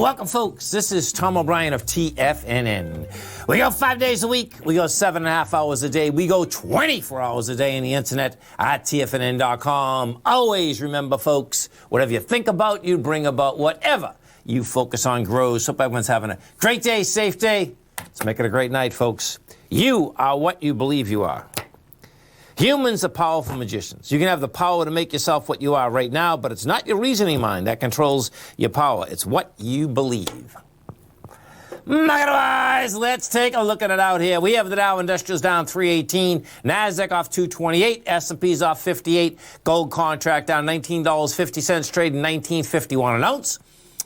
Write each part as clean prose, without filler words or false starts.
Welcome, folks. This is Tom O'Brien of TFNN. We go 5 days a week. We go 7.5 hours a day. We go 24 hours a day on the internet at TFNN.com. Always remember, folks, whatever you think about, you bring about. Whatever you focus on grows. Hope everyone's having a great day, safe day. Let's make it a great night, folks. You are what you believe you are. Humans are powerful magicians. You can have the power to make yourself what you are right now, but it's not your reasoning mind that controls your power. It's what you believe. Market-wise, let's take a look at it out here. We have the Dow Industrials down 318, NASDAQ off 228, S&P's off 58, gold contract down $19.50, trading $19.51 an ounce.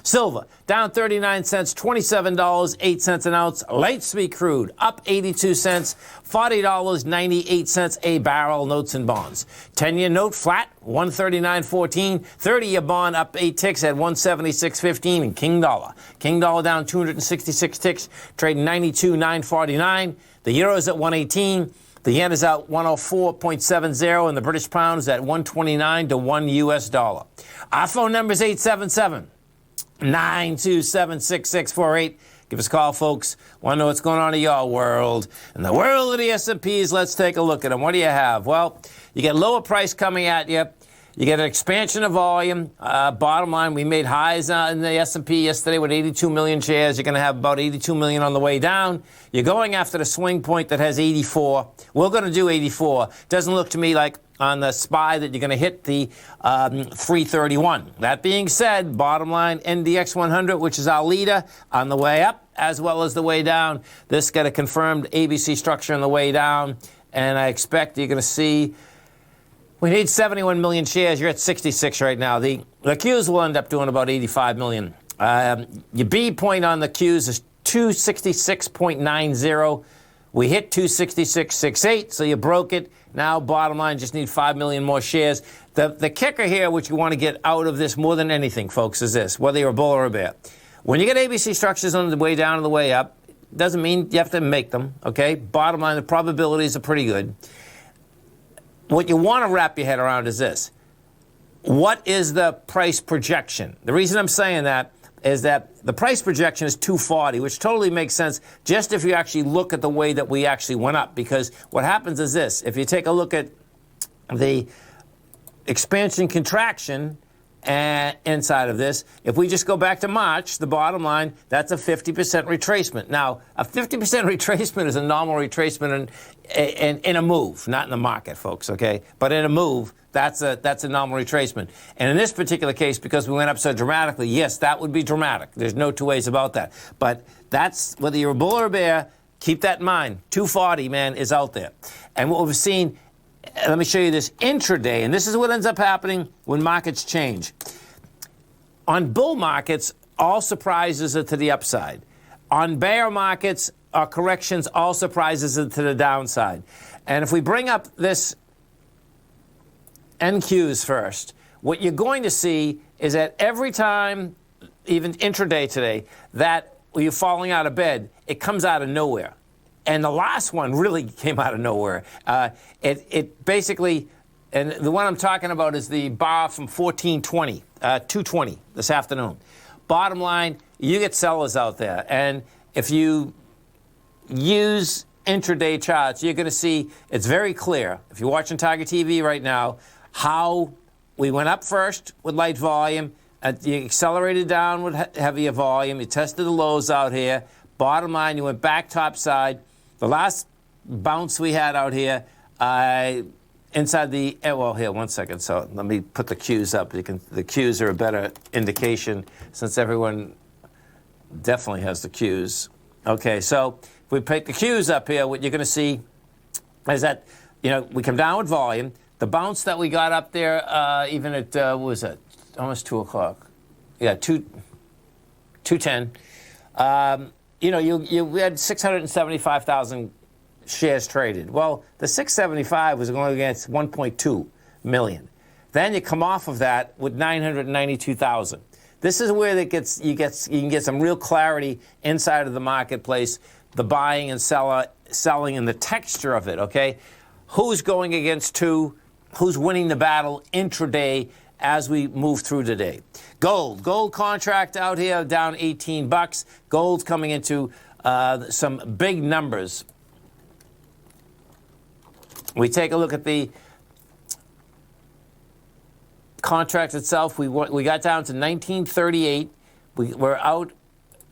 Silver down 39 cents, $27.08 an ounce. Light sweet crude up 82 cents, $40.98 a barrel. Notes and bonds. 10-year note flat, 139.14. 30-year bond up 8 ticks at 176.15. And King Dollar. King Dollar down 266 ticks, trading 92.949. The euro is at 118. The yen is at 104.70, and the British pound is at 129 to 1 U.S. dollar. Our phone number is 877-927-6648. Give us a call, folks. Want to know what's going on in your world. In the world of the S&Ps, let's take a look at them. What do you have? Well, you get lower price coming at you. You get an expansion of volume. Bottom line, we made highs in the S&P yesterday with 82 million shares. You're going to have about 82 million on the way down. You're going after the swing point that has 84. We're going to do 84. Doesn't look to me like on the SPY that you're going to hit the 331. That being said, bottom line, NDX 100, which is our leader, on the way up as well as the way down. This got a confirmed ABC structure on the way down, and I expect you're going to see we need 71 million shares. You're at 66 right now. The Qs will end up doing about 85 million. Your B point on the Qs is 266.90. We hit 266.68, so you broke it. Now, bottom line, just need 5 million more shares. The kicker here, which you want to get out of this more than anything, folks, is this, whether you're a bull or a bear. When you get ABC structures on the way down and the way up, doesn't mean you have to make them, okay? Bottom line, the probabilities are pretty good. What you want to wrap your head around is this. What is the price projection? The reason I'm saying that is that the price projection is 240, which totally makes sense just if you actually look at the way that we actually went up. Because what happens is this. If you take a look at the expansion contraction inside of this, if we just go back to March, the bottom line, that's a 50% retracement. Now, a 50% retracement is a normal retracement in a move, not in the market, folks, okay? But in a move, that's a normal retracement. And in this particular case, because we went up so dramatically, yes, that would be dramatic. There's no two ways about that. But that's, whether you're a bull or a bear, keep that in mind. 240, man, is out there. And what we've seen, let me show you this intraday, and this is what ends up happening when markets change. On bull markets, all surprises are to the upside. On bear markets, or corrections, all surprises are to the downside. And if we bring up this NQs first, what you're going to see is that every time, even intraday today, that you're falling out of bed, it comes out of nowhere. And the last one really came out of nowhere. It basically, and the one I'm talking about is the bar from 1420, 220 this afternoon. Bottom line, you get sellers out there. And if you use intraday charts, you're going to see it's very clear, if you're watching Tiger TV right now, how we went up first with light volume, you accelerated down with heavier volume, you tested the lows out here. Bottom line, you went back topside. The last bounce we had out here, inside the, well, here, one second. So let me put the Qs up. The Qs are a better indication since everyone definitely has the Qs. Okay, so if we pick the Qs up here, what you're going to see is that, we come down with volume. The bounce that we got up there, even at, what was that? Almost 2 o'clock. Yeah, 2:10. We had 675,000 shares traded. Well, the 675 was going against 1.2 million. Then you come off of that with 992,000. This is where you can get some real clarity inside of the marketplace, the buying and selling and the texture of it, okay? Who's going against who? Who's winning the battle intraday as we move through today. Gold contract out here down 18 bucks. Gold's coming into some big numbers. We take a look at the contract itself. We got down to 1938. We're out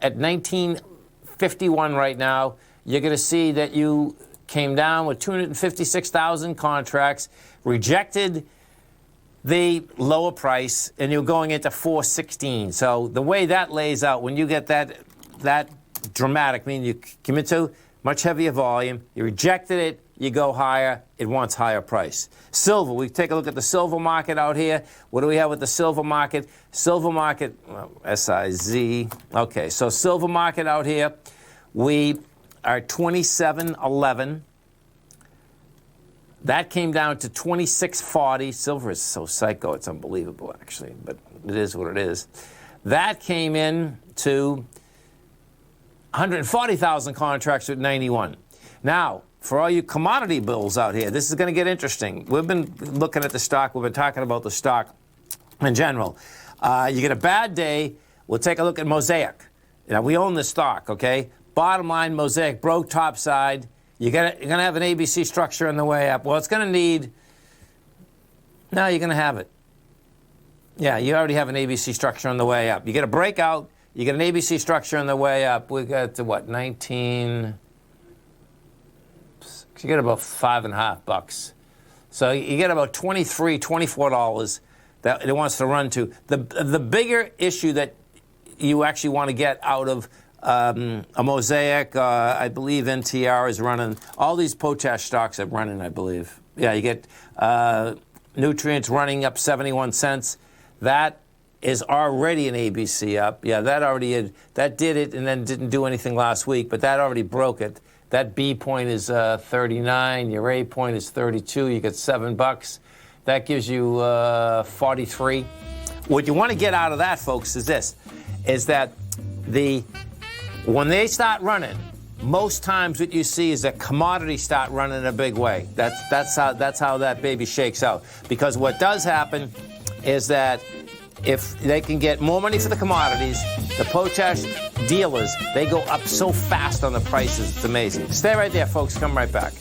at 1951 right now. You're going to see that you came down with 256,000 contracts, rejected the lower price, and you're going into 416. So the way that lays out, when you get that dramatic, meaning you commit to much heavier volume, you rejected it, you go higher, it wants higher price. Silver, we take a look at the silver market out here. What do we have with the silver market? Silver market, SIZ. Okay, so silver market out here, we are 27.11. That came down to 26.40. Silver is so psycho, it's unbelievable, actually, but it is what it is. That came in to 140,000 contracts at 91. Now, for all you commodity bills out here, this is going to get interesting. We've been looking at the stock. We've been talking about the stock in general. You get a bad day, we'll take a look at Mosaic. Now, we own this stock, okay? Bottom line, Mosaic broke topside. You're going to have an ABC structure on the way up. Well, it's going to need... No, you're going to have it. Yeah, you already have an ABC structure on the way up. You get a breakout, you get an ABC structure on the way up. We got to, what, 19... You get about $5.50. So you get about $23, $24 that it wants to run to. The bigger issue that you actually want to get out of a Mosaic, I believe NTR is running. All these potash stocks are running, I believe. Yeah, you get Nutrients running up 71 cents. That is already an ABC up. Yeah, that did it and then didn't do anything last week, but that already broke it. That B point is 39. Your A point is 32. You get $7. That gives you 43. What you want to get out of that, folks, is this: is that when they start running, most times what you see is that commodities start running in a big way. That's how that baby shakes out. Because what does happen is that if they can get more money for the commodities, the potash dealers, they go up so fast on the prices. It's amazing. Stay right there, folks. Come right back.